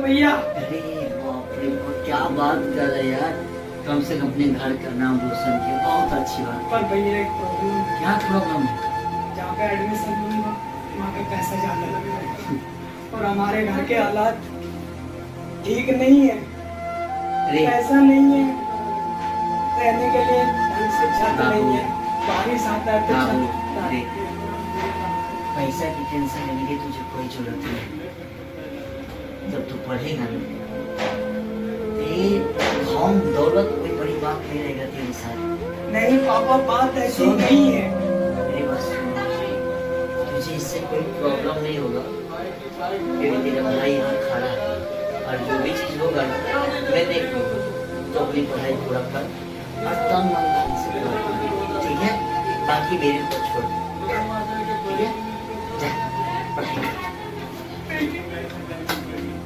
भैया। अरे बाप रे बाप, क्या बात कर रहे यार। कम से कम अपने घर का नाम रोशन किया, बहुत अच्छी बात। पर भैया एक प्रॉब्लम। क्या प्रॉब्लम है? जहाँ पे एडमिशन लूंगा वहाँ पे पैसा ज्यादा लगेगा और हमारे घर के हालात ठीक नहीं है। अरे पैसा नहीं है, रहने के लिए ढंग से छत नहीं है, बारिश आता है तो बाबू, छत। अरे पैसा की टेंशन लेने की तुझे कोई जरूरत नहीं। जब तू पढ़ेगा ना, ये धन दौलत कोई बड़ी बात नहीं रहेगा तेरे साथ। नहीं पापा, बात ऐसी सुन। नहीं है। मेरी बात सुन, तुझे इससे कोई प्रॉब्लम नहीं होगा क्योंकि तेरा भाई यहाँ खड़ा है और जो भी चीज होगा ना मैं देख लूंगा। तो अपनी पढ़ाई पूरा कर और तन मन धन से पूरा कर, ठीक है? बाकी मेरे को छोड़, ठीक है? जा पढ़ाई कर।